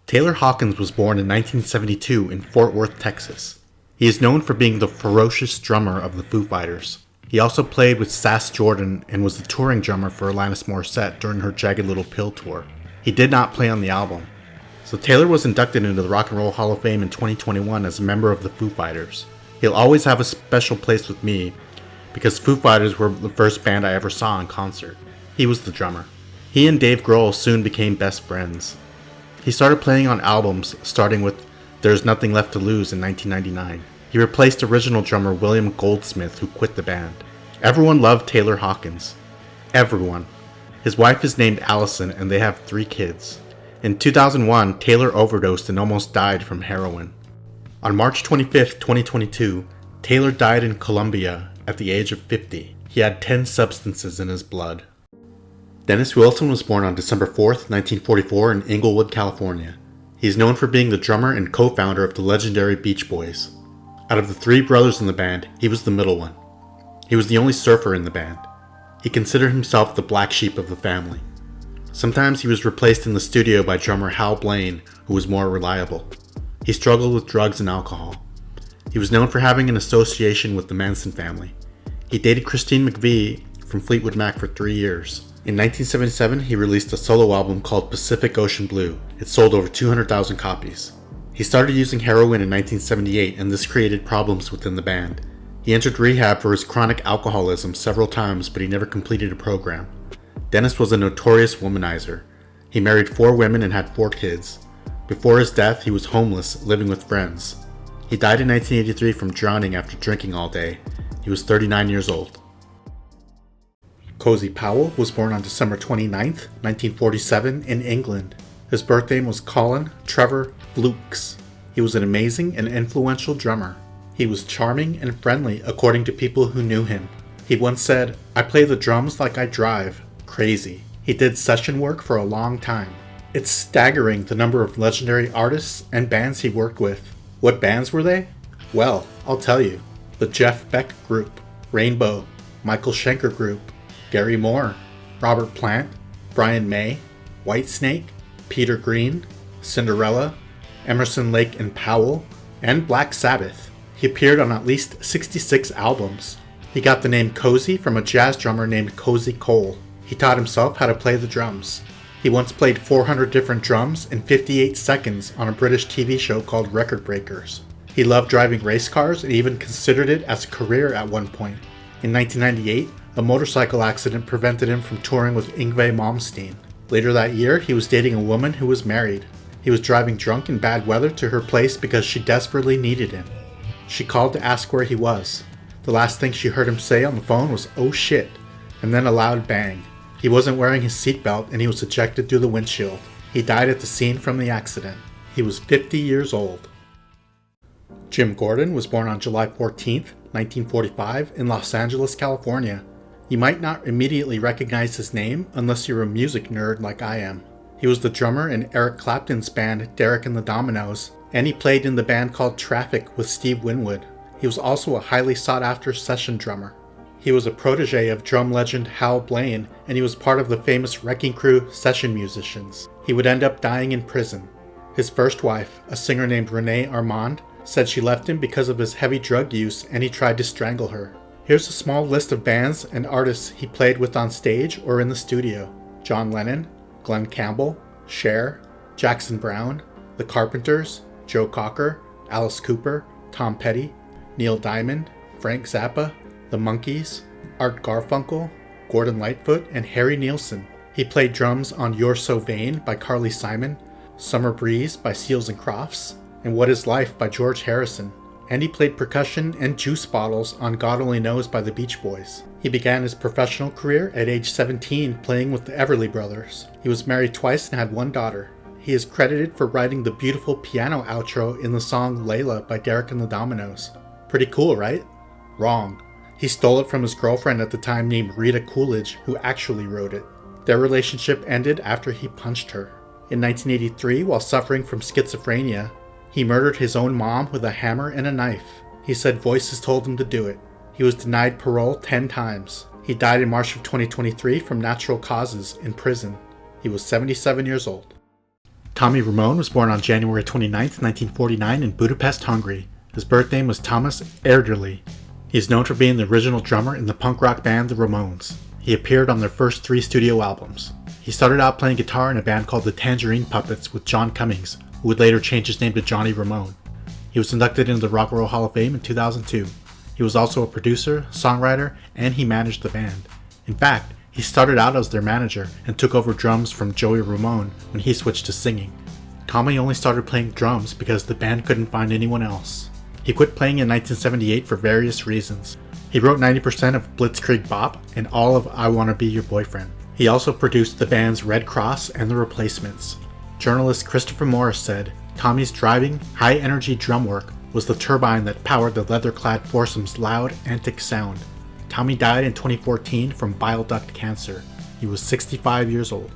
Taylor Hawkins was born in 1972 in Fort Worth, Texas. He is known for being the ferocious drummer of the Foo Fighters. He also played with Sass Jordan and was the touring drummer for Alanis Morissette during her Jagged Little Pill tour. He did not play on the album. So Taylor was inducted into the Rock and Roll Hall of Fame in 2021 as a member of the Foo Fighters. He'll always have a special place with me because Foo Fighters were the first band I ever saw in concert. He was the drummer. He and Dave Grohl soon became best friends. He started playing on albums, starting with There's Nothing Left to Lose in 1999. He replaced original drummer William Goldsmith, who quit the band. Everyone loved Taylor Hawkins. Everyone. His wife is named Allison, and they have 3 kids. In 2001, Taylor overdosed and almost died from heroin. On March 25, 2022, Taylor died in Colombia at the age of 50. He had 10 substances in his blood. Dennis Wilson was born on December 4, 1944 in Inglewood, California. He is known for being the drummer and co-founder of the legendary Beach Boys. Out of the 3 brothers in the band, he was the middle one. He was the only surfer in the band. He considered himself the black sheep of the family. Sometimes he was replaced in the studio by drummer Hal Blaine, who was more reliable. He struggled with drugs and alcohol. He was known for having an association with the Manson family. He dated Christine McVie from Fleetwood Mac for 3 years. In 1977, he released a solo album called Pacific Ocean Blue. It sold over 200,000 copies. He started using heroin in 1978, and this created problems within the band. He entered rehab for his chronic alcoholism several times, but he never completed a program. Dennis was a notorious womanizer. He married 4 women and had 4 kids. Before his death, he was homeless, living with friends. He died in 1983 from drowning after drinking all day. He was 39 years old. Cozy Powell was born on December 29, 1947 in England. His birth name was Colin Trevor Flukes. He was an amazing and influential drummer. He was charming and friendly according to people who knew him. He once said, "I play the drums like I drive. Crazy." He did session work for a long time. It's staggering the number of legendary artists and bands he worked with. What bands were they? Well, I'll tell you. The Jeff Beck Group, Rainbow, Michael Schenker Group, Gary Moore, Robert Plant, Brian May, Whitesnake, Peter Green, Cinderella, Emerson, Lake and Powell, and Black Sabbath. He appeared on at least 66 albums. He got the name Cozy from a jazz drummer named Cozy Cole. He taught himself how to play the drums. He once played 400 different drums in 58 seconds on a British TV show called Record Breakers. He loved driving race cars and even considered it as a career at one point. In 1998, a motorcycle accident prevented him from touring with Yngwie Malmsteen. Later that year, he was dating a woman who was married. He was driving drunk in bad weather to her place because she desperately needed him. She called to ask where he was. The last thing she heard him say on the phone was, "Oh shit," and then a loud bang. He wasn't wearing his seatbelt and he was ejected through the windshield. He died at the scene from the accident. He was 50 years old. Jim Gordon was born on July 14, 1945 in Los Angeles, California. You might not immediately recognize his name unless you're a music nerd like I am. He was the drummer in Eric Clapton's band Derek and the Dominos, and he played in the band called Traffic with Steve Winwood. He was also a highly sought-after session drummer. He was a protege of drum legend Hal Blaine, and he was part of the famous Wrecking Crew session musicians. He would end up dying in prison. His first wife, a singer named Renee Armand, said she left him because of his heavy drug use and he tried to strangle her. Here's a small list of bands and artists he played with on stage or in the studio. John Lennon, Glenn Campbell, Cher, Jackson Browne, The Carpenters, Joe Cocker, Alice Cooper, Tom Petty, Neil Diamond, Frank Zappa, The Monkees, Art Garfunkel, Gordon Lightfoot, and Harry Nilsson. He played drums on You're So Vain by Carly Simon, Summer Breeze by Seals and Crofts, and What Is Life by George Harrison. And he played percussion and juice bottles on God Only Knows by the Beach Boys. He began his professional career at age 17 playing with the Everly Brothers. He was married twice and had 1 daughter. He is credited for writing the beautiful piano outro in the song Layla by Derek and the Dominos. Pretty cool, right? Wrong. He stole it from his girlfriend at the time named Rita Coolidge, who actually wrote it. Their relationship ended after he punched her. In 1983, while suffering from schizophrenia, he murdered his own mom with a hammer and a knife. He said voices told him to do it. He was denied parole 10 times. He died in March of 2023 from natural causes in prison. He was 77 years old. Tommy Ramone was born on January 29, 1949 in Budapest, Hungary. His birth name was Thomas Erdőly. He is known for being the original drummer in the punk rock band The Ramones. He appeared on their first 3 studio albums. He started out playing guitar in a band called the Tangerine Puppets with John Cummings, who would later change his name to Johnny Ramone. He was inducted into the Rock and Roll Hall of Fame in 2002. He was also a producer, songwriter, and he managed the band. In fact, he started out as their manager and took over drums from Joey Ramone when he switched to singing. Tommy only started playing drums because the band couldn't find anyone else. He quit playing in 1978 for various reasons. He wrote 90% of Blitzkrieg Bop and all of I Wanna Be Your Boyfriend. He also produced the band's Red Cross and The Replacements. Journalist Christopher Morris said, Tommy's driving, high-energy drum work was the turbine that powered the leather-clad foursome's loud, antic sound. Tommy died in 2014 from bile duct cancer. He was 65 years old.